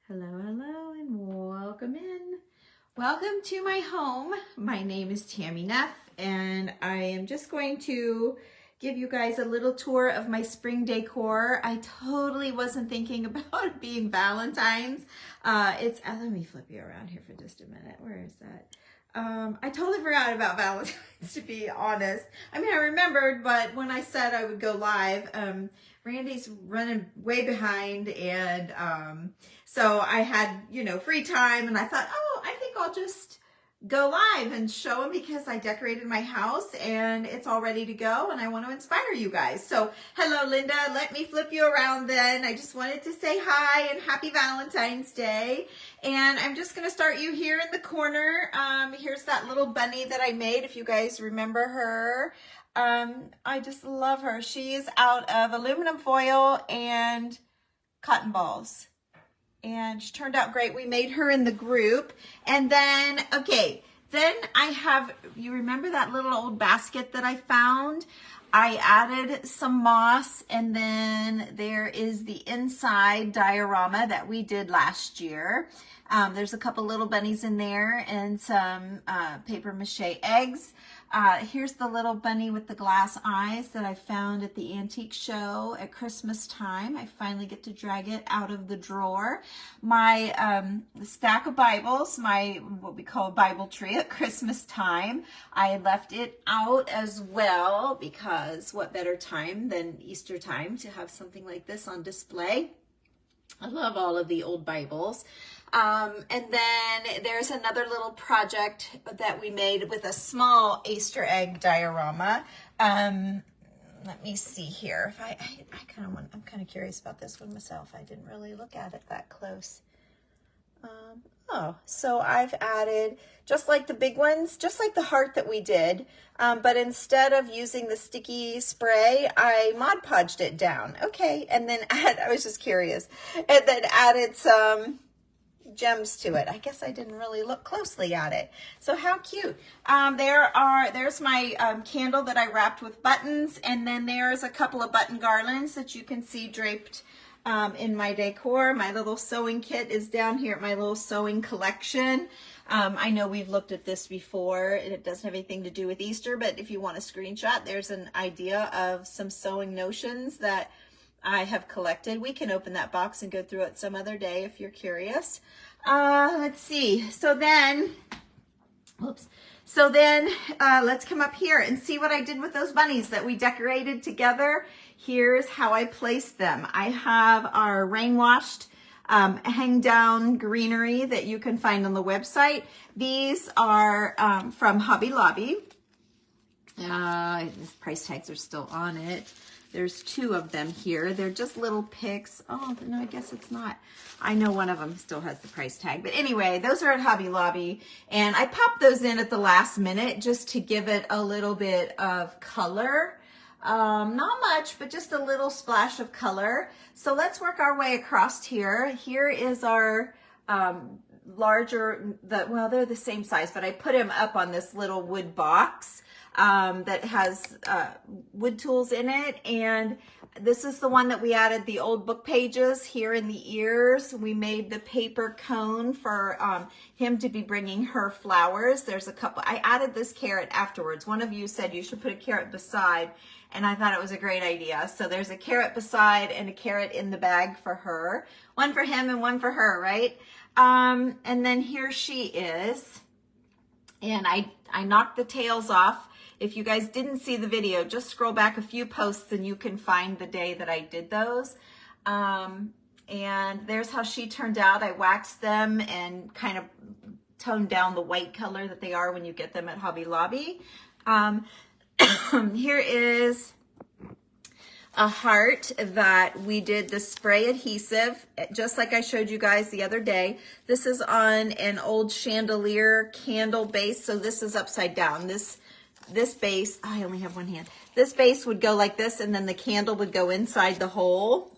Hello, hello, and welcome in. Welcome to my home. My name is Tammy Neff, and I am just going to give you guys a little tour of my spring decor. I totally wasn't thinking about it being Valentine's. Let me flip you around here for just a minute. Where is that? I totally forgot about Valentine's, to be honest. I mean, I remembered, but when I said I would go live, Randy's running way behind, and so I had, free time, and I thought, oh, I think I'll just go live and show them because I decorated my house and it's all ready to go and I want to inspire you guys. So hello, Linda. Let me flip you around then. I just wanted to say hi and happy Valentine's Day. And I'm just going to start you here in the corner. Here's that little bunny that I made, if you guys remember her. I just love her. She is out of aluminum foil and cotton balls. And she turned out great. We made her in the group. And then, then I have, you remember that little old basket that I found? I added some moss, and then there is the inside diorama that we did last year. There's a couple little bunnies in there and some paper mache eggs. Here's the little bunny with the glass eyes that I found at the antique show at Christmas time. I finally get to drag it out of the drawer. My stack of Bibles, what we call a Bible tree at Christmas time, I left it out as well because what better time than Easter time to have something like this on display. I love all of the old Bibles. And then there's another little project that we made with a small Easter egg diorama. Let me see here. I'm kind of curious about this one myself. I didn't really look at it that close. So I've added, just like the big ones, just like the heart that we did, but instead of using the sticky spray, I Mod Podged it down. Okay, and then I was just curious, and then added some gems to it. I guess I didn't really look closely at it. So how cute. There's my candle that I wrapped with buttons, and then there's a couple of button garlands that you can see draped in my decor. My little sewing kit is down here at my little sewing collection. I know we've looked at this before, and it doesn't have anything to do with Easter, but if you want a screenshot, there's an idea of some sewing notions that I have collected. We can open that box and go through it some other day if you're curious. Let's see. So then let's come up here and see what I did with those bunnies that we decorated together. Here's how I placed them. I have our rain-washed hang down greenery that you can find on the website. These are from Hobby Lobby. These price tags are still on it. There's two of them here. They're just little picks. Oh, no, I guess it's not. I know one of them still has the price tag. But anyway, those are at Hobby Lobby. And I popped those in at the last minute just to give it a little bit of color. Not much, but just a little splash of color. So let's work our way across here. Here is our they're the same size, but I put them up on this little wood box that has wood tools in it, and this is the one that we added the old book pages here in the ears. We made the paper cone for him to be bringing her flowers. There's a couple. I added this carrot afterwards. One of you said you should put a carrot beside, and I thought it was a great idea. So there's a carrot beside and a carrot in the bag for her. One for him and one for her, right? And then here she is. And I knocked the tails off. If you guys didn't see the video, just scroll back a few posts and you can find the day that I did those. And there's how she turned out. I waxed them and kind of toned down the white color that they are when you get them at Hobby Lobby. Here is a heart that we did the spray adhesive, just like I showed you guys the other day. This is on an old chandelier candle base, so this is upside down. This base, I only have one hand. This base would go like this, and then the candle would go inside the hole,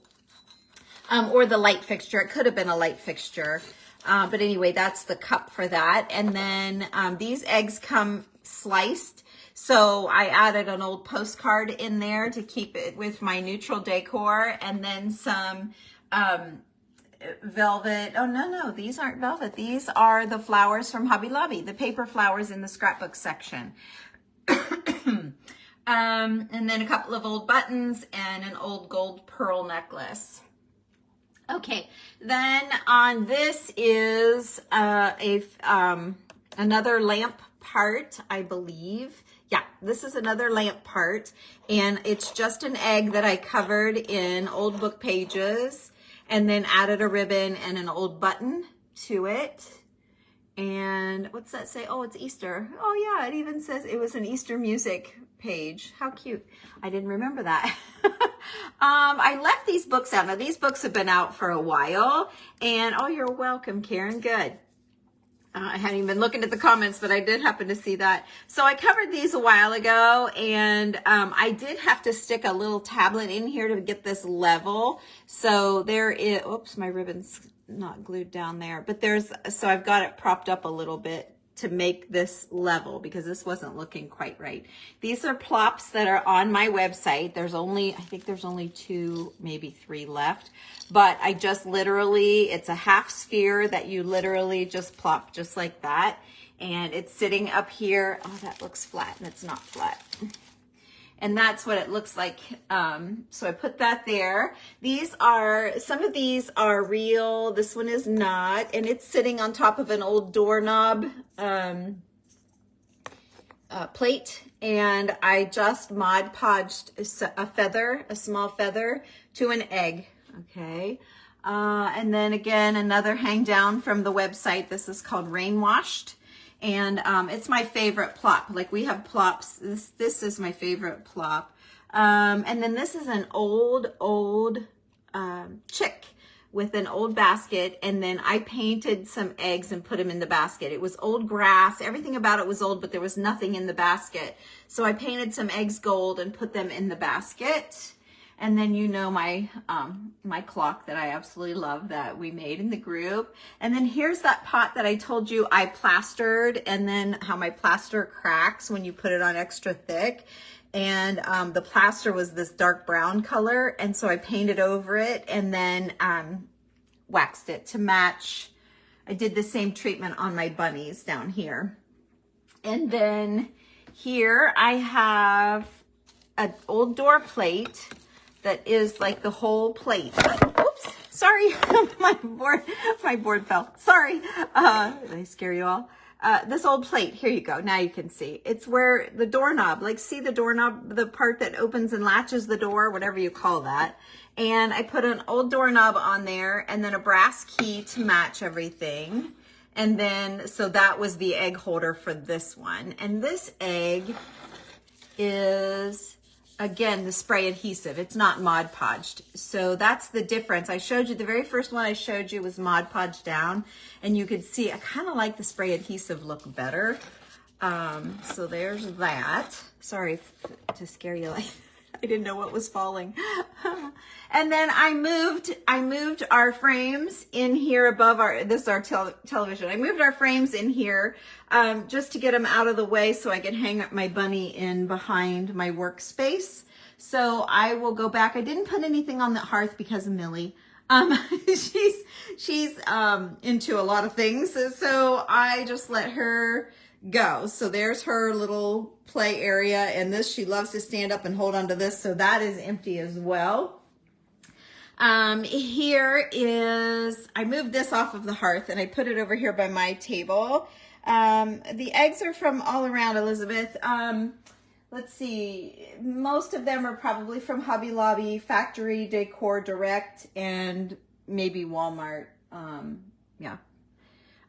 or the light fixture. It could have been a light fixture, but anyway, that's the cup for that. And then these eggs come sliced. So I added an old postcard in there to keep it with my neutral decor, and then some velvet. Oh, no, these aren't velvet. These are the flowers from Hobby Lobby, the paper flowers in the scrapbook section. And then a couple of old buttons and an old gold pearl necklace. Okay, then on this is another lamp part, I believe. Yeah, this is another lamp part, and it's just an egg that I covered in old book pages and then added a ribbon and an old button to it. And what's that say? Oh, it's Easter. Oh yeah, it even says it was an Easter music page. How cute. I didn't remember that. I left these books out. Now these books have been out for a while, and oh, you're welcome, Karen. Good. I hadn't even been looking at the comments, but I did happen to see that. So I covered these a while ago, and I did have to stick a little tablet in here to get this level. So there is, oops, my ribbon's not glued down there, but so I've got it propped up a little bit to make this level because this wasn't looking quite right. These are plops that are on my website. I think there's only 2, maybe 3 left, but I just literally, it's a half sphere that you literally just plop just like that. And it's sitting up here. Oh, that looks flat, and it's not flat. And that's what it looks like. So I put that there. Some of these are real. This one is not. And it's sitting on top of an old doorknob plate. And I just Mod Podged a small feather to an egg. Okay. And then again, another hang down from the website. This is called Rain Washed. And it's my favorite plop. Like, we have plops. This is my favorite plop. And then this is an old chick with an old basket. And then I painted some eggs and put them in the basket. It was old grass. Everything about it was old, but there was nothing in the basket. So I painted some eggs gold and put them in the basket. And then my my clock that I absolutely love that we made in the group. And then here's that pot that I told you I plastered, and then how my plaster cracks when you put it on extra thick. And the plaster was this dark brown color, and so I painted over it and then waxed it to match. I did the same treatment on my bunnies down here. And then here I have an old door plate that is like the whole plate. Oops, sorry, my board fell. Sorry, did I scare you all? This old plate, here you go, now you can see. It's where the doorknob, like, see the doorknob, the part that opens and latches the door, whatever you call that. And I put an old doorknob on there and then a brass key to match everything. And then, so that was the egg holder for this one. And this egg is, again, the spray adhesive. It's not Mod Podged. So that's the difference. I showed you, the very first one I showed you was Mod Podged down, and you could see I kind of like the spray adhesive look better. So there's that. Sorry to scare you, like I didn't know what was falling. And then I moved our frames in here above this is our television. I moved our frames in here just to get them out of the way so I could hang up my bunny in behind my workspace. So I will go back. I didn't put anything on the hearth because of Millie. She's into a lot of things. So I just let her go. So there's her little play area, and this, she loves to stand up and hold on to this. So that is empty as well. Here is, I moved this off of the hearth and I put it over here by my table. The eggs are from all around, Elizabeth. Let's see, most of them are probably from Hobby Lobby, Factory Decor Direct, and maybe Walmart. Yeah.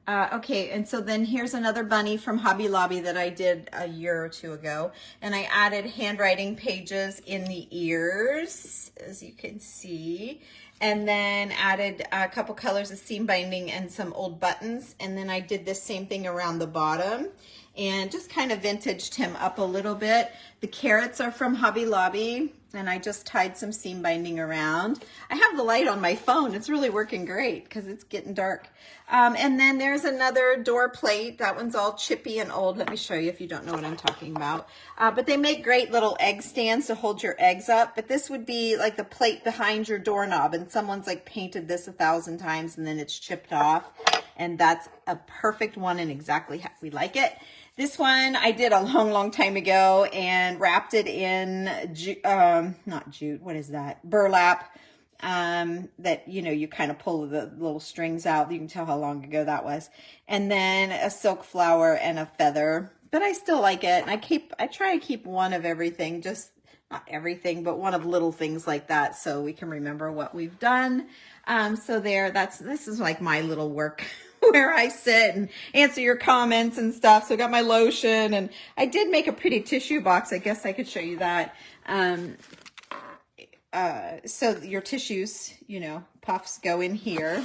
Okay, and so then here's another bunny from Hobby Lobby that I did a year or 2 ago. And I added handwriting pages in the ears, as you can see. And then added a couple colors of seam binding and some old buttons. And then I did the same thing around the bottom and just kind of vintaged him up a little bit. The carrots are from Hobby Lobby. And I just tied some seam binding around. I have the light on my phone. It's really working great because it's getting dark. And then there's another door plate. That one's all chippy and old. Let me show you if you don't know what I'm talking about. But they make great little egg stands to hold your eggs up. But this would be like the plate behind your doorknob. And someone's like painted this 1,000 times and then it's chipped off. And that's a perfect one and exactly how we like it. This one I did a long, long time ago and wrapped it in, not jute, what is that? Burlap, that, you know, you kind of pull the little strings out. You can tell how long ago that was. And then a silk flower and a feather, but I still like it. And I try to keep one of everything, just not everything, but one of little things like that so we can remember what we've done. So this is like my little work where I sit and answer your comments and stuff. So I got my lotion and I did make a pretty tissue box. I guess I could show you that. So your tissues, you know, puffs go in here.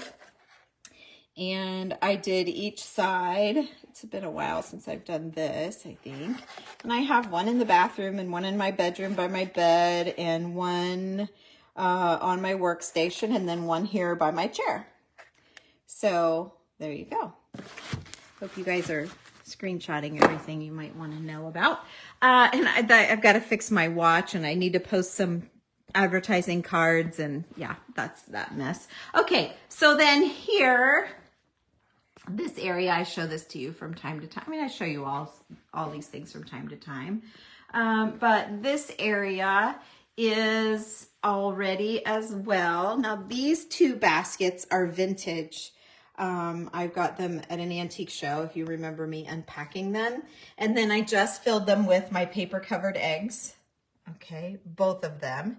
And I did each side. It's been a while since I've done this, I think. And I have one in the bathroom and one in my bedroom by my bed and one on my workstation and then one here by my chair. So there you go. Hope you guys are screenshotting everything you might want to know about. And I've got to fix my watch and I need to post some advertising cards and yeah, that's that mess. Okay, so then here, this area, I show this to you from time to time. I mean, I show you all these things from time to time. But this area is all ready as well. Now these two baskets are vintage. I've got them at an antique show, if you remember me unpacking them. And then I just filled them with my paper covered eggs. Okay, both of them.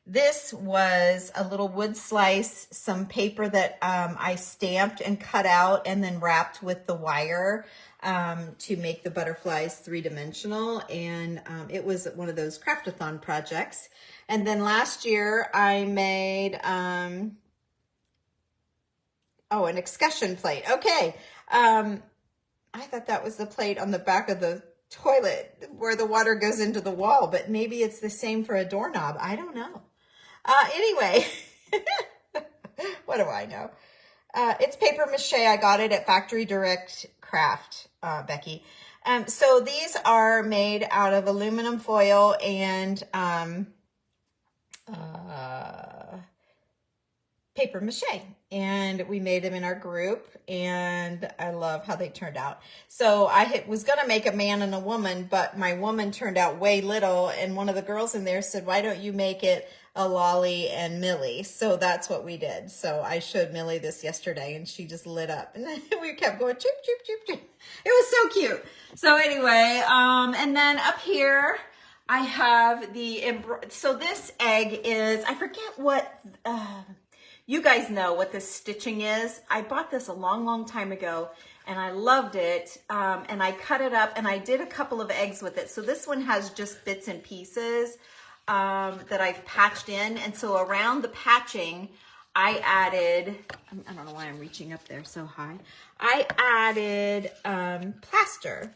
This was a little wood slice, some paper that I stamped and cut out and then wrapped with the wire to make the butterflies three-dimensional. And it was one of those craft-a-thon projects. And then last year I made, an escutcheon plate. Okay. I thought that was the plate on the back of the toilet where the water goes into the wall, but maybe it's the same for a doorknob. I don't know. Anyway, what do I know? It's paper mache. I got it at Factory Direct Craft, Becky. So these are made out of aluminum foil and paper mache. And we made them in our group and I love how they turned out. So I was going to make a man and a woman, but my woman turned out way little. And one of the girls in there said, why don't you make it a Lolly and Millie? So that's what we did. So I showed Millie this yesterday and she just lit up and then we kept going, choop, choop, choop, choop. It was so cute. So anyway, and then up here, I have so this egg is, I forget what, you guys know what this stitching is. I bought this a long, long time ago and I loved it. And I cut it up and I did a couple of eggs with it. So this one has just bits and pieces that I've patched in. And so around the patching, I added, I don't know why I'm reaching up there so high. I added plaster.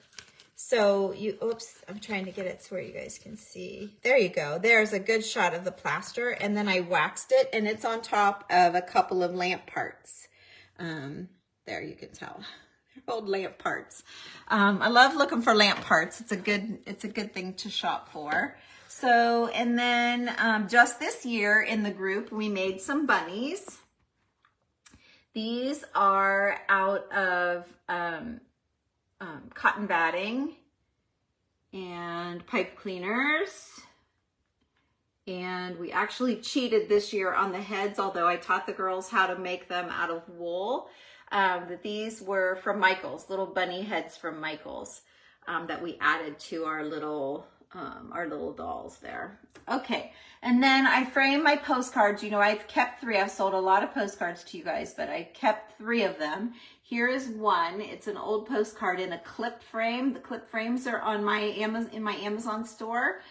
So oops, I'm trying to get it so where you guys can see. There you go. There's a good shot of the plaster. And then I waxed it and it's on top of a couple of lamp parts. There you can tell. Old lamp parts. I love looking for lamp parts. It's a good thing to shop for. So, and then just this year in the group, we made some bunnies. These are out of cotton batting and pipe cleaners. And we actually cheated this year on the heads, although I taught the girls how to make them out of wool. That these were from Michael's, little bunny heads from Michael's, that we added to our little dolls there. Okay, and then I framed my postcards. You know, I've kept 3. I've sold a lot of postcards to you guys, but I kept 3 of them. Here is one. It's an old postcard in a clip frame. The clip frames are on my Amazon store,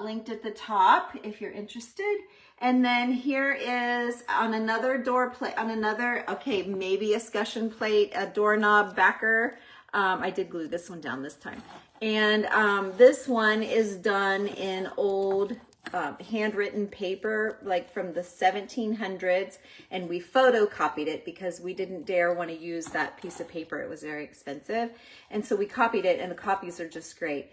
linked at the top if you're interested. And then here is on another door plate, okay, maybe a escutcheon plate, a doorknob backer. I did glue this one down this time. And this one is done in old handwritten paper, like from the 1700s, and we photocopied it because we didn't dare want to use that piece of paper. It was very expensive. And so we copied it, and the copies are just great.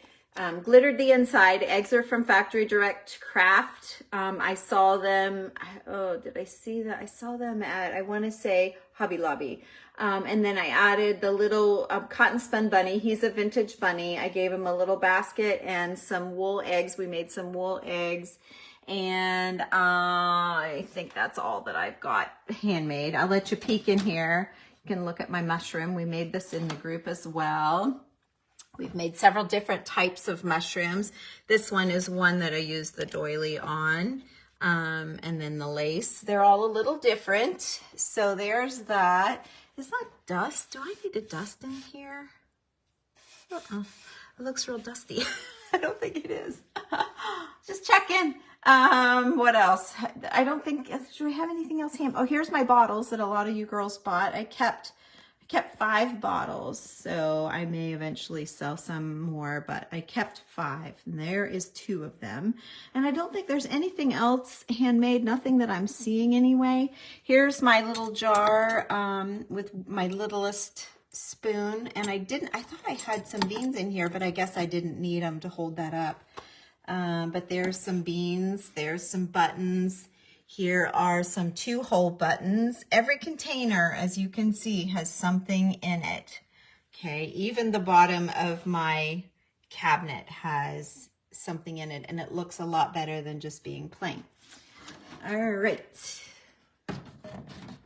Glittered the inside. Eggs are from Factory Direct Craft. I saw them, oh, did I see that? I saw them at, I want to say, Hobby Lobby. And then I added the little cotton spun bunny. He's a vintage bunny. I gave him a little basket and some wool eggs. We made some wool eggs. And I think that's all that I've got handmade. I'll let you peek in here. You can look at my mushroom. We made this in the group as well. We've made several different types of mushrooms. This one is one that I used the doily on. And then the lace. They're all a little different. So there's that. Is that dust? Do I need a dust in here? Uh-uh. It looks real dusty. I don't think it is. Just check in. What else? I don't think, do we have anything else? Oh, here's my bottles that a lot of you girls bought. I kept 5 bottles, so I may eventually sell some more, but I kept 5, and there is 2 of them. And I don't think there's anything else handmade, nothing that I'm seeing anyway. Here's my little jar with my littlest spoon, and I thought I had some beans in here, but I guess I didn't need them to hold that up. But there's some beans, there's some buttons. Here are some 2-hole buttons. Every container, as you can see, has something in it. Okay, even the bottom of my cabinet has something in it, and it looks a lot better than just being plain. All right.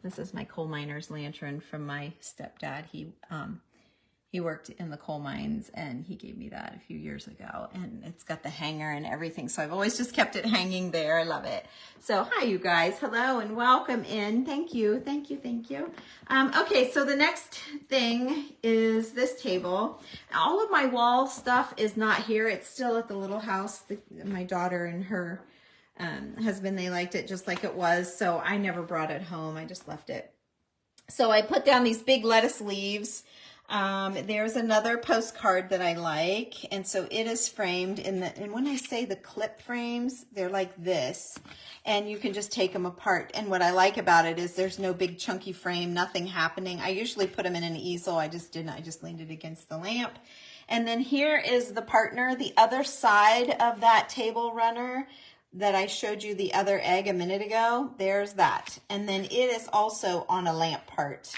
This is my coal miner's lantern from my stepdad. He worked in the coal mines, and he gave me that a few years ago, and it's got the hanger and everything, so I've always just kept it hanging there. I love it. So hi, you guys. Hello and welcome in. Thank you, thank you, thank you. Okay, so the next thing is this table. All of my wall stuff is not here. It's still at the little house. My daughter and her husband, they liked it just like it was, so I never brought it home. I just left it. So I put down these big lettuce leaves. There's another postcard that I like, and so it is framed and when I say the clip frames, they're like this, and you can just take them apart. And what I like about it is there's no big chunky frame, nothing happening. I usually put them in an easel. I just didn't. I just leaned it against the lamp. And then here is the partner, the other side of that table runner that I showed you the other egg a minute ago. There's that. And then it is also on a lamp part.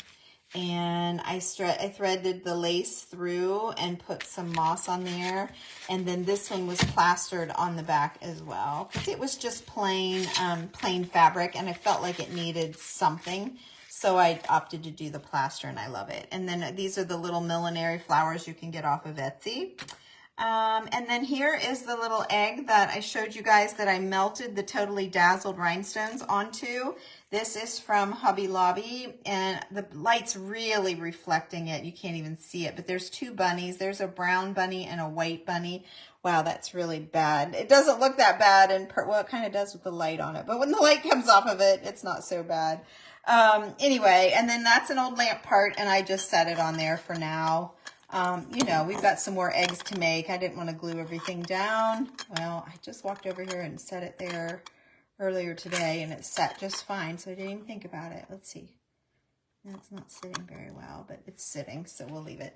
And I threaded the lace through and put some moss on there. And then this one was plastered on the back as well, because it was just plain fabric, and I felt like it needed something. So I opted to do the plaster, and I love it. And then these are the little millinery flowers you can get off of Etsy. And then here is the little egg that I showed you guys that I melted the Totally Dazzled rhinestones onto. This is from Hobby Lobby, and the light's really reflecting it. You can't even see it, but there's 2 bunnies. There's a brown bunny and a white bunny. Wow, that's really bad. It doesn't look that bad, and well, it kind of does with the light on it, but when the light comes off of it, it's not so bad. Anyway, and then that's an old lamp part, and I just set it on there for now. You know, we've got some more eggs to make. I didn't want to glue everything down. Well, I just walked over here and set it there earlier today, and it's set just fine, so I didn't even think about it. Let's see. It's not sitting very well, but it's sitting, so we'll leave it.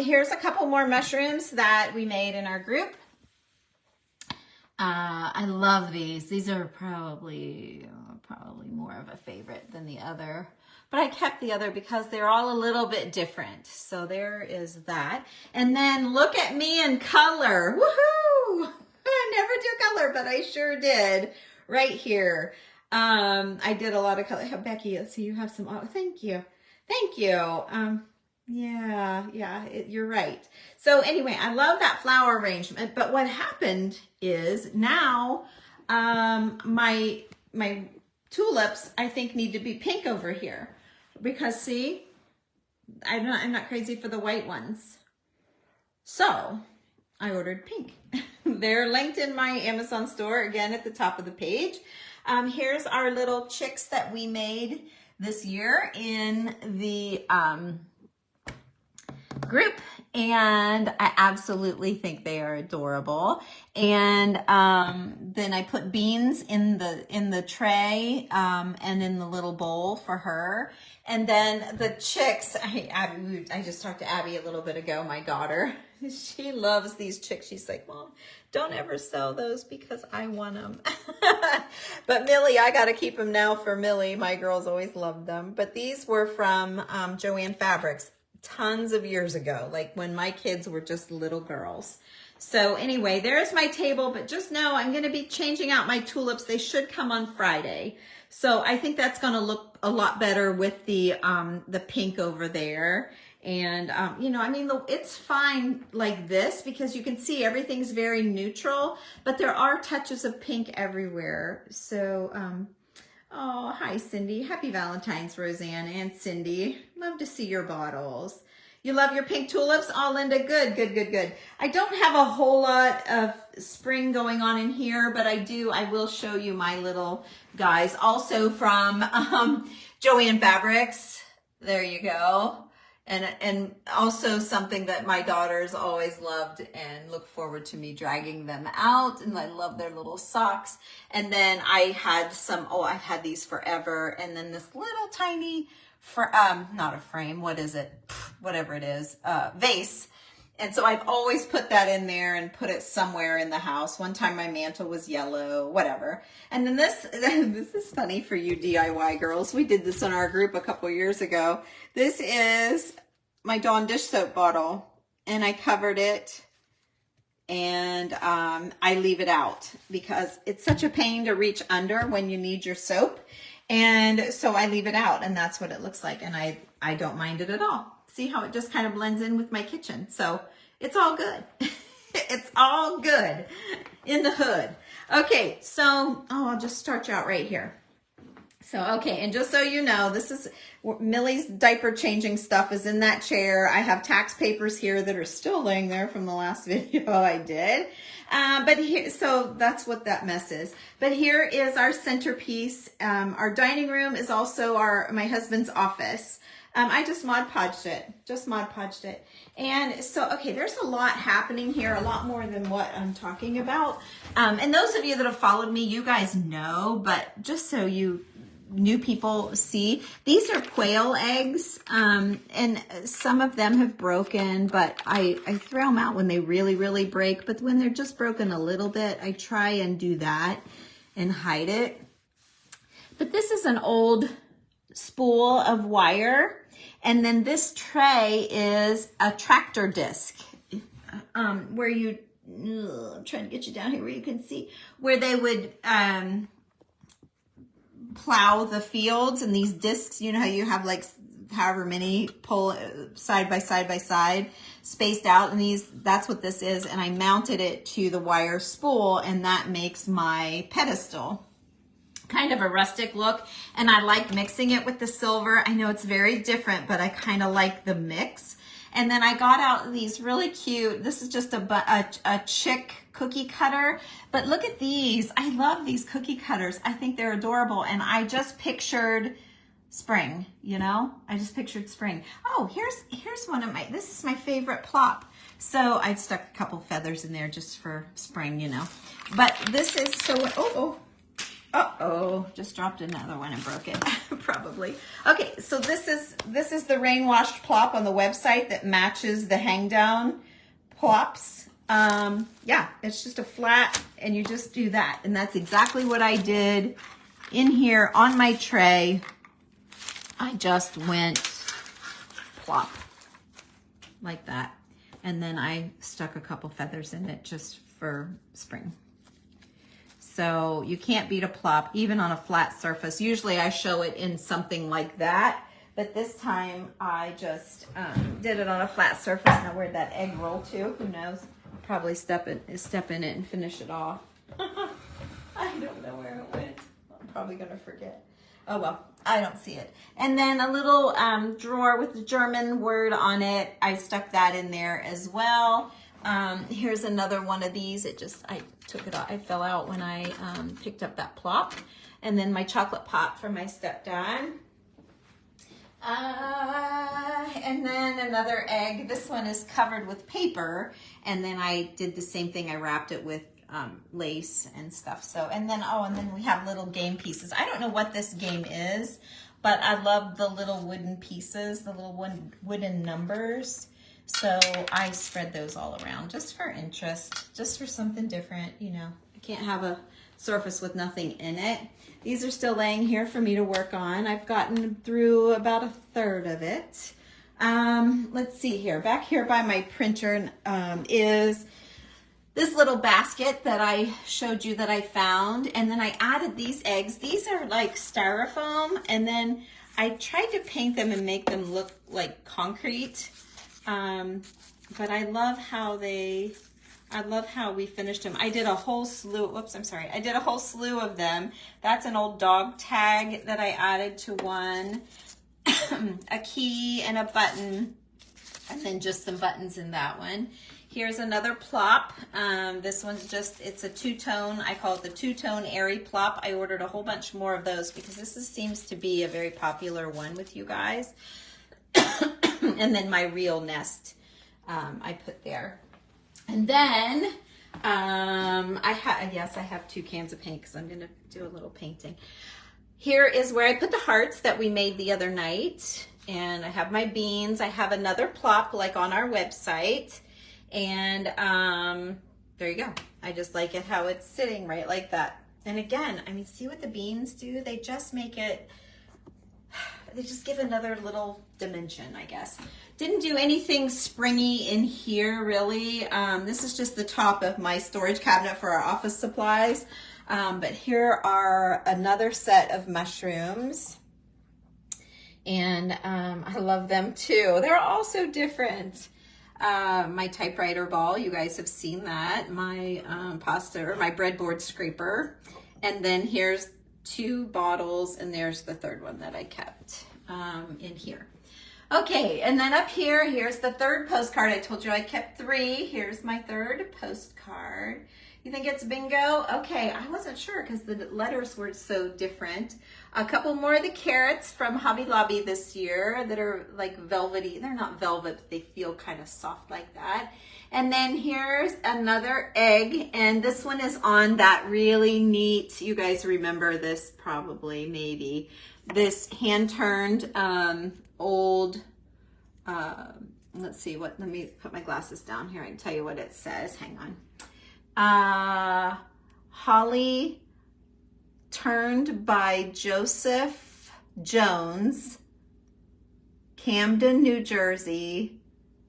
Here's a couple more mushrooms that we made in our group. I love these. These are probably more of a favorite than the other. But I kept the other because they're all a little bit different. So there is that. And then look at me in color. Woohoo! I never do color, but I sure did right here. I did a lot of color. Becky, let's see, you have some. Oh, thank you. Thank you. Yeah, you're right. So anyway, I love that flower arrangement. But what happened is now my tulips, I think, need to be pink over here. Because see, I'm not crazy for the white ones. So I ordered pink. They're linked in my Amazon store, again, at the top of the page. Here's our little chicks that we made this year in the group, and I absolutely think they are adorable. And then I put beans in the tray and in the little bowl for her. And then the chicks, I just talked to Abby a little bit ago, my daughter. She loves these chicks. She's like, Mom, don't ever sell those because I want them. But Millie, I got to keep them now for Millie. My girls always loved them. But these were from Joann Fabrics tons of years ago, like when my kids were just little girls. So anyway, there's my table, but just know I'm going to be changing out my tulips. They should come on Friday. So I think that's going to look a lot better with the pink over there. And, you know, I mean, it's fine like this because you can see everything's very neutral, but there are touches of pink everywhere. So, oh, hi, Cindy. Happy Valentine's, Roseanne and Cindy. Love to see your bottles. You love your pink tulips? Oh, Linda, good, good, good, good. I don't have a whole lot of spring going on in here, but I will show you my little guys. Also from Joann Fabrics. There you go. And also something that my daughters always loved and look forward to me dragging them out. And I love their little socks. And then I had I've had these forever. And then this little tiny, not a frame, what is it? Whatever it is, vase. And so I've always put that in there and put it somewhere in the house. One time my mantle was yellow, whatever. And then this is funny for you DIY girls. We did this in our group a couple years ago. This is my Dawn dish soap bottle, and I covered it, and I leave it out because it's such a pain to reach under when you need your soap. And so I leave it out, and that's what it looks like. And I don't mind it at all. See how it just kind of blends in with my kitchen. So it's all good. It's all good in the hood. Okay, so, I'll just start you out right here. So, okay, and just so you know, this is Millie's diaper changing stuff is in that chair. I have tax papers here that are still laying there from the last video I did. But here, so that's what that mess is. But here is our centerpiece. Our dining room is also my husband's office. I just Mod Podged it. And so, okay, there's a lot happening here, a lot more than what I'm talking about. And those of you that have followed me, you guys know, but just so you new people see, these are quail eggs, and some of them have broken, but I throw them out when they really, really break. But when they're just broken a little bit, I try and do that and hide it. But this is an old spool of wire. And then this tray is a tractor disc, where I'm trying to get you down here where you can see, where they would plow the fields, and these discs, you know how you have like however many pull side by side spaced out, and that's what this is. And I mounted it to the wire spool, and that makes my pedestal. Kind of a rustic look, and I like mixing it with the silver. I know it's very different, but I kind of like the mix. And then I got out these really cute, this is just a chick cookie cutter, but look at these. I love these cookie cutters. I think they're adorable, and I just pictured spring, you know? I just pictured spring. Oh, here's one of this is my favorite plop. So I stuck a couple feathers in there just for spring, you know. But this is, just dropped another one and broke it, probably. Okay, so this is the rain-washed plop on the website that matches the hang-down plops. Yeah, it's just a flat, and you just do that. And that's exactly what I did in here on my tray. I just went plop, like that. And then I stuck a couple feathers in it just for spring. So you can't beat a plop, even on a flat surface. Usually I show it in something like that, but this time I just did it on a flat surface. Now where'd that egg roll to? Who knows? I'll probably step in it and finish it off. I don't know where it went. I'm probably gonna forget. Oh well, I don't see it. And then a little drawer with the German word on it. I stuck that in there as well. Here's another one of these. I took it off. I fell out when I picked up that plop. And then my chocolate pop from my stepdad. And then another egg. This one is covered with paper, and then I did the same thing. I wrapped it with lace and stuff. So, and then we have little game pieces. I don't know what this game is, but I love the little wooden pieces, the little wooden numbers. So I spread those all around just for interest, just for something different. You know, I can't have a surface with nothing in it. These are still laying here for me to work on. I've gotten through about a third of it. Let's see here. Back here by my printer is this little basket that I showed you that I found. And then I added these eggs. These are like styrofoam. And then I tried to paint them and make them look like concrete. But I love how we finished them. I did a whole slew, I did a whole slew of them. That's an old dog tag that I added to one, a key and a button, and then just some buttons in that one. Here's another plop. This one's it's a two-tone. I call it the two-tone airy plop. I ordered a whole bunch more of those because seems to be a very popular one with you guys. And then my real nest I put there. And then I have 2 cans of paint because I'm going to do a little painting. Here is where I put the hearts that we made the other night. And I have my beans. I have another plop like on our website. And there you go. I just like it how it's sitting right like that. And again, I mean, see what the beans do? They just make it, they just give another little dimension, I guess. Didn't do anything springy in here, really. This is just the top of my storage cabinet for our office supplies. But here are another set of mushrooms. And I love them too. They're all so different. My typewriter ball, you guys have seen that. My my breadboard scraper. And then here's 2 bottles, and there's the third one that I kept in here. Okay, and then up here, here's the third postcard. I told you I kept 3. Here's my third postcard. You think it's bingo? Okay, I wasn't sure because the letters were so different. A couple more of the carrots from Hobby Lobby this year that are like velvety. They're not velvet, but they feel kind of soft like that. And then here's another egg, and this one is on that really neat, you guys remember this probably, maybe, this hand-turned old, let's see, let me put my glasses down here. I can tell you what it says. Hang on. Holly turned by Joseph Jones, Camden, New Jersey,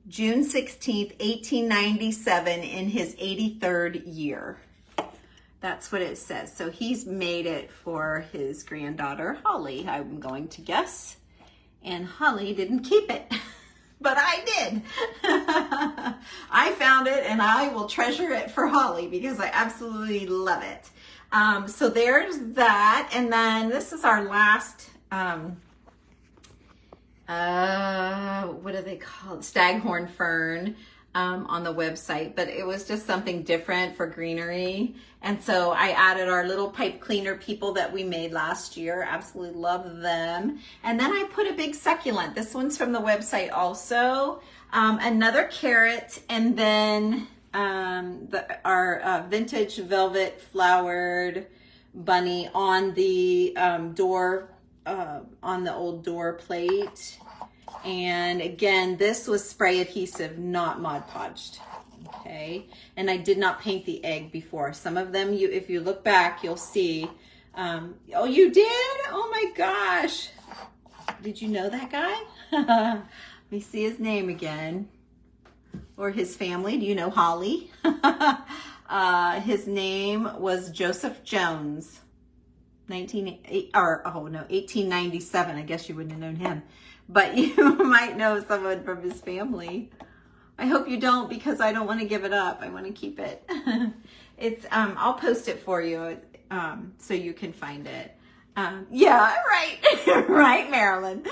June 16th, 1897, in his 83rd year. That's what it says. So he's made it for his granddaughter, Holly, I'm going to guess. And Holly didn't keep it, but I did. I found it, and I will treasure it for Holly because I absolutely love it. So there's that. And then this is our last, what do they call it? Staghorn fern on the website, but it was just something different for greenery. And so I added our little pipe cleaner people that we made last year. Absolutely love them. And then I put a big succulent. This one's from the website also. Another carrot, and then our vintage velvet flowered bunny on the door, on the old door plate. And again, this was spray adhesive, not Mod Podged. Okay, and I did not paint the egg before. Some of them, if you look back, you'll see. Oh, you did? Oh my gosh! Did you know that guy? Let me see his name again, or his family. Do you know Holly? His name was Joseph Jones. 1897. I guess you wouldn't have known him, but you might know someone from his family. I hope you don't, because I don't want to give it up. I want to keep it. It's I'll post it for you so you can find it. Yeah, right. Right, Marilyn.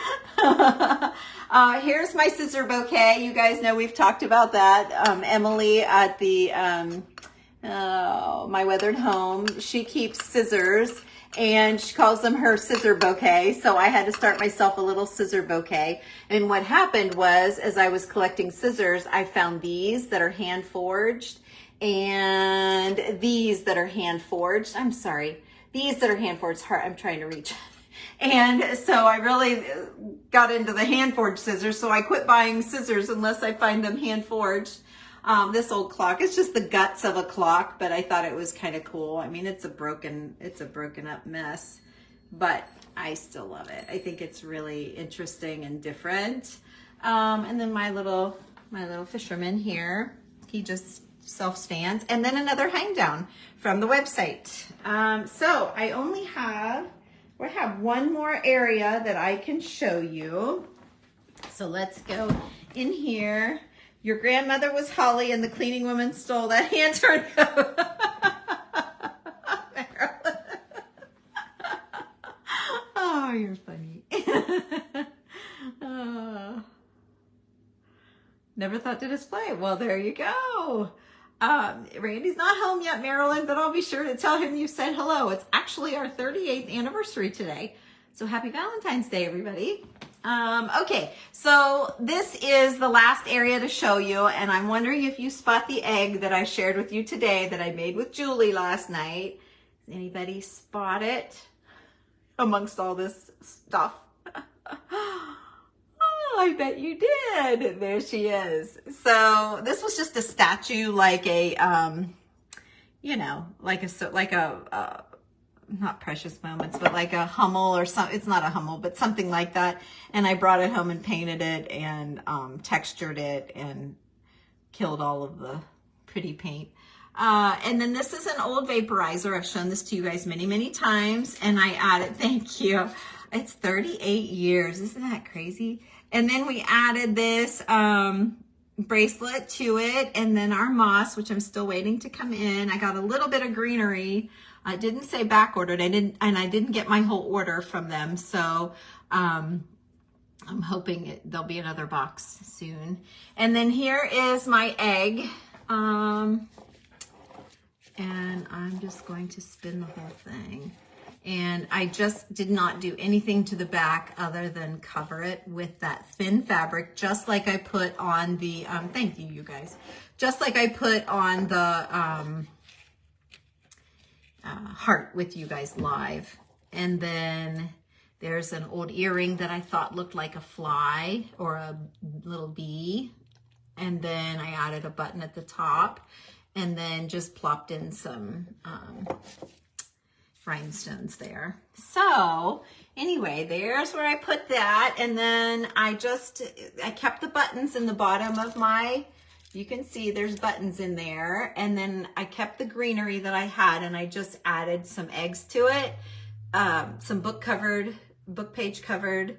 Here's my scissor bouquet. You guys know we've talked about that. Emily at the My Weathered Home, she keeps scissors. and she calls them her scissor bouquet. So I had to start myself a little scissor bouquet. And what happened was, as I was collecting scissors, I found these that are hand forged and these that are hand forged. I'm sorry, these that are hand forged. I'm trying to reach. And so I really got into the hand forged scissors. So I quit buying scissors unless I find them hand forged. This old clock, it's just the guts of a clock, but I thought it was kind of cool. I mean, it's a broken up mess, but I still love it. I think it's really interesting and different. And then my little fisherman here, he just self-stands. And then another hang down from the website. So I only have, we have one more area that I can show you. So let's go in here. Your grandmother was Holly and the cleaning woman stole that hand turn coat. Oh, you're funny. Oh. Never thought to display. Well, there you go. Randy's not home yet, Marilyn, but I'll be sure to tell him you said hello. It's actually our 38th anniversary today. So happy Valentine's Day, everybody. Okay, so this is the last area to show you, and I'm wondering if you spot the egg that I shared with you today that I made with Julie last night. Anybody spot it amongst all this stuff? Oh, I bet you did. There she is. So this was just a statue, like a, you know, like a not Precious Moments, but like a Hummel or something. It's not a Hummel, but something like that. And I brought it home and painted it and textured it and killed all of the pretty paint. And then this is an old vaporizer. I've shown this to you guys many, many times. And I added, thank you. It's 38 years. Isn't that crazy? And then we added this bracelet to it. And then our moss, which I'm still waiting to come in. I got a little bit of greenery. I didn't say back ordered. I didn't get my whole order from them. So I'm hoping there'll be another box soon. And then here is my egg. And I'm just going to spin the whole thing. And I just did not do anything to the back other than cover it with that thin fabric, just like I put on the, thank you, you guys. Just like I put on the, heart with you guys live. And then there's an old earring that I thought looked like a fly or a little bee. And then I added a button at the top and then just plopped in some rhinestones there. So anyway, there's where I put that. And then I kept the buttons in the bottom of my, you can see there's buttons in there. And then I kept the greenery that I had and I just added some eggs to it. Some book page covered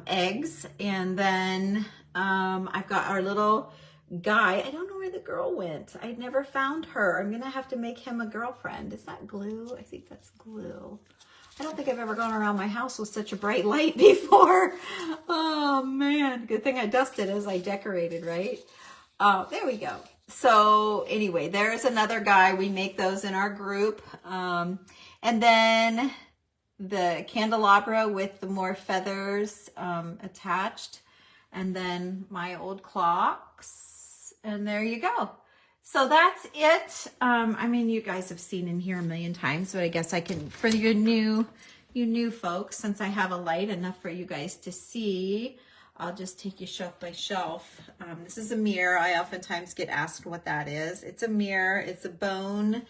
eggs. And then I've got our little guy. I don't know where the girl went. I never found her. I'm going to have to make him a girlfriend. Is that glue? I think that's glue. I don't think I've ever gone around my house with such a bright light before. Oh man, good thing I dusted as I decorated, right? There we go. So anyway, there's another guy. We make those in our group. And then the candelabra with the more feathers attached. And then my old clocks. And there you go. So that's it. I mean, you guys have seen in here a million times, but I guess I can, for you new folks, since I have a light enough for you guys to see, I'll just take you shelf by shelf. This is a mirror. I oftentimes get asked what that is. It's a mirror. It's a bone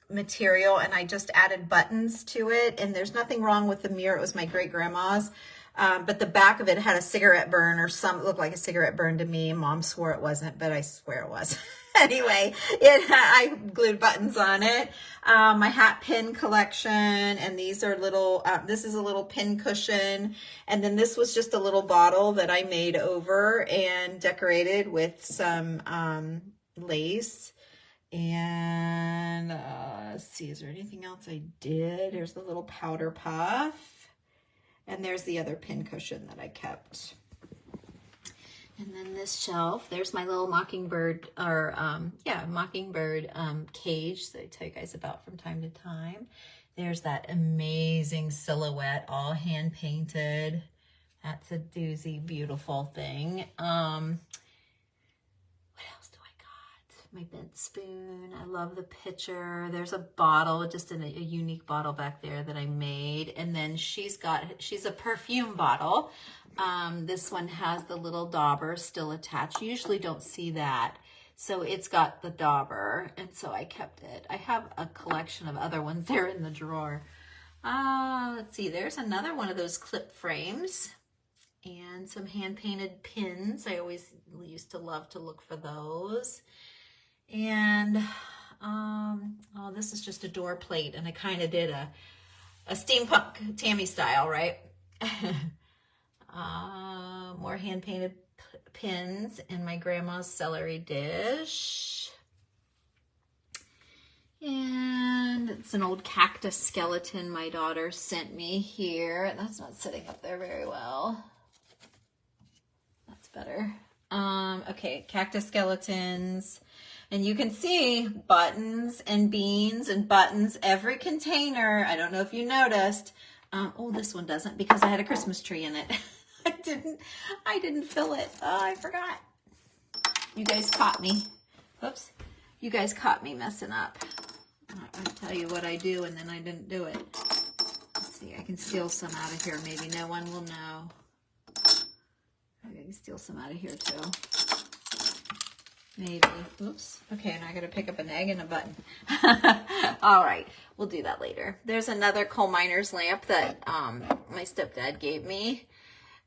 material, and I just added buttons to it. And there's nothing wrong with the mirror. It was my great-grandma's. But the back of it had a cigarette burn or it looked like a cigarette burn to me. Mom swore it wasn't, but I swear it was. Anyway, I glued buttons on it. My hat pin collection, and these are little, this is a little pin cushion. And then this was just a little bottle that I made over and decorated with some lace. And let's see, is there anything else I did? There's the little powder puff. And there's the other pin cushion that I kept. And then this shelf, there's my little mockingbird, or mockingbird cage that I tell you guys about from time to time. There's that amazing silhouette, all hand painted. That's a doozy, beautiful thing. What else do I got? My bed spoon. I love the picture. There's a bottle, just a unique bottle back there that I made. And then she's a perfume bottle. This one has the little dauber still attached. You usually don't see that. So it's got the dauber, and so I kept it. I have a collection of other ones there in the drawer. Let's see, there's another one of those clip frames and some hand-painted pins. I always used to love to look for those. And, oh, this is just a door plate, and I kind of did a steampunk Tammy style, right? More hand-painted pins in my grandma's celery dish. And it's an old cactus skeleton my daughter sent me here. That's not sitting up there very well. That's better. Okay, cactus skeletons. And you can see buttons and beans and buttons, every container. I don't know if you noticed. Oh, this one doesn't because I had a Christmas tree in it. I didn't fill it. Oh, I forgot. You guys caught me. Oops. You guys caught me messing up. I'll tell you what I do and then I didn't do it. Let's see, I can steal some out of here. Maybe no one will know. I can steal some out of here too. Maybe. Oops. Okay, now I gotta pick up an egg and a button. All right, we'll do that later. There's another coal miner's lamp that my stepdad gave me.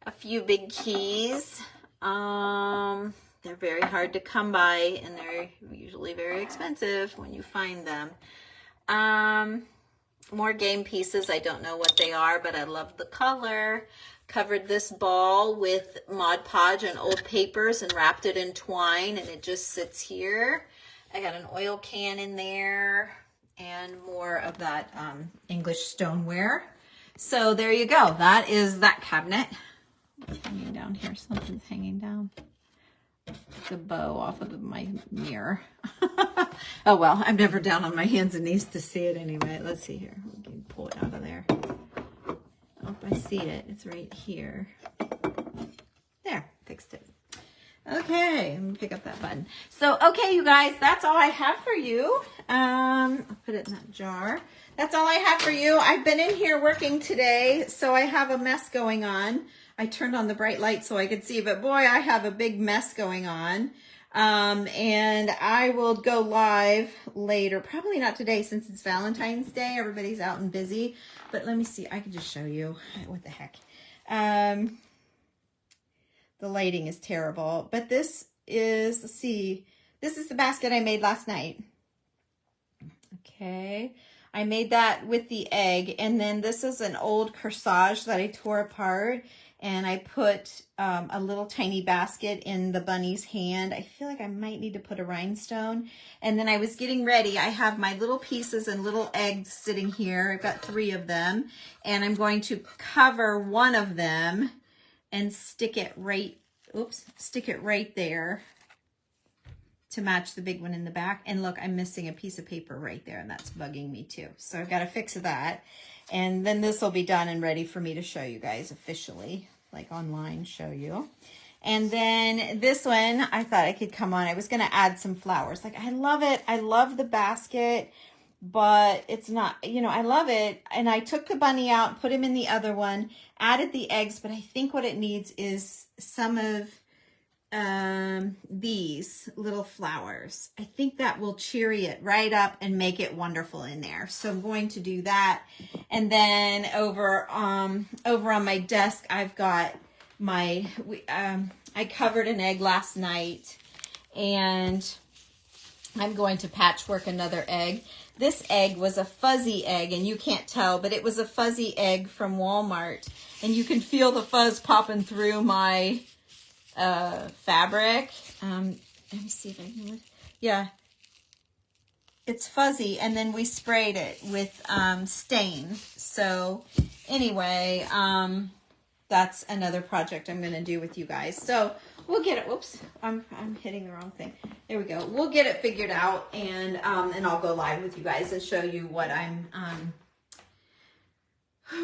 A few big keys. They're very hard to come by and they're usually very expensive when you find them. More game pieces. I don't know what they are, but I love the color. Covered this ball with Mod Podge and old papers and wrapped it in twine, and it just sits here. I got an oil can in there and more of that English stoneware. So there you go. That is that cabinet. What's hanging down here? Something's hanging down. It's a bow off of my mirror. Oh well, I'm never down on my hands and knees to see it anyway. Let's see here. We can pull it out of there. Oh, I see it. It's right here. There, fixed it. Okay, let me pick up that button. So, okay, you guys, that's all I have for you. I'll put it in that jar. That's all I have for you. I've been in here working today, so I have a mess going on. I turned on the bright light so I could see, but boy, I have a big mess going on. And I will go live later. Probably not today since it's Valentine's Day. Everybody's out and busy. But let me see. I can just show you. What the heck? The lighting is terrible. But this is, let's see. This is the basket I made last night. Okay. I made that with the egg. And then this is an old corsage that I tore apart. And I put a little tiny basket in the bunny's hand. I feel like I might need to put a rhinestone. And then I was getting ready. I have my little pieces and little eggs sitting here. I've got 3 of them. And I'm going to cover one of them and stick it right there to match the big one in the back. And look, I'm missing a piece of paper right there, and that's bugging me too. So I've got to fix that. And then this will be done and ready for me to show you guys officially, like online, show you. And then this one, I thought I could come on. I was going to add some flowers. Like, I love it. I love the basket, but it's not, you know, I love it. And I took the bunny out, put him in the other one, added the eggs, but I think what it needs is some of these little flowers. I think that will cheery it right up and make it wonderful in there. So I'm going to do that. And then over on my desk, I've got my, I covered an egg last night and I'm going to patchwork another egg. This egg was a fuzzy egg, and you can't tell, but it was a fuzzy egg from Walmart. And you can feel the fuzz popping through my fabric. Let me see if I can, yeah, it's fuzzy, and then we sprayed it with stain. So anyway, that's another project I'm going to do with you guys. So we'll get it. Whoops, I'm hitting the wrong thing. There we go. We'll get it figured out, and I'll go live with you guys and show you what I'm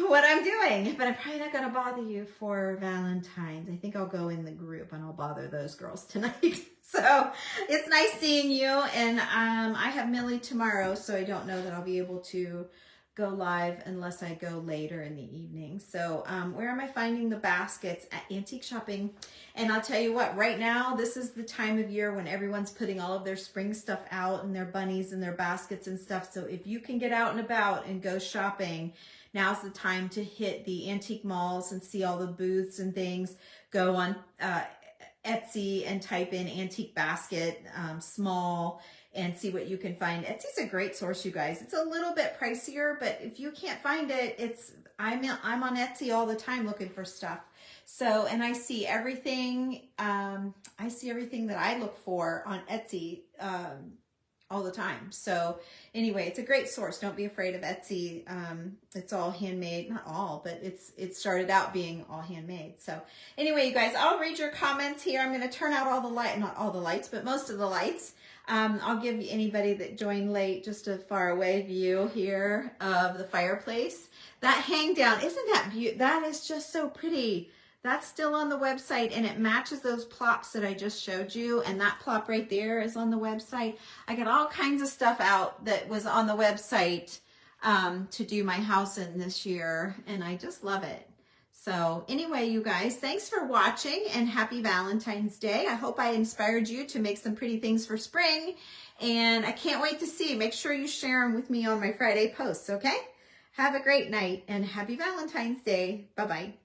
what I'm doing, but I'm probably not going to bother you for Valentine's. I think I'll go in the group and I'll bother those girls tonight. So it's nice seeing you. And I have Millie tomorrow, so I don't know that I'll be able to go live unless I go later in the evening. So where am I finding the baskets? At Antique Shopping. And I'll tell you what, right now, this is the time of year when everyone's putting all of their spring stuff out and their bunnies and their baskets and stuff. So if you can get out and about and go shopping, now's the time to hit the antique malls and see all the booths and things. Go on Etsy and type in antique basket, small, and see what you can find. Etsy's a great source, you guys. It's a little bit pricier, but if you can't find it, I'm on Etsy all the time looking for stuff. So, and I see everything. I see everything that I look for on Etsy all the time. So anyway, it's a great source. Don't be afraid of Etsy. It's all handmade, not all, but it started out being all handmade. So anyway, you guys, I'll read your comments here. I'm going to turn out all the light, not all the lights, but most of the lights. I'll give anybody that joined late just a far away view here of the fireplace. That hang down, isn't that beautiful? That is just so pretty. That's still on the website, and it matches those plops that I just showed you, and that plop right there is on the website. I got all kinds of stuff out that was on the website to do my house in this year, and I just love it. So anyway, you guys, thanks for watching, and happy Valentine's Day. I hope I inspired you to make some pretty things for spring, and I can't wait to see. Make sure you share them with me on my Friday posts, okay? Have a great night, and happy Valentine's Day. Bye-bye.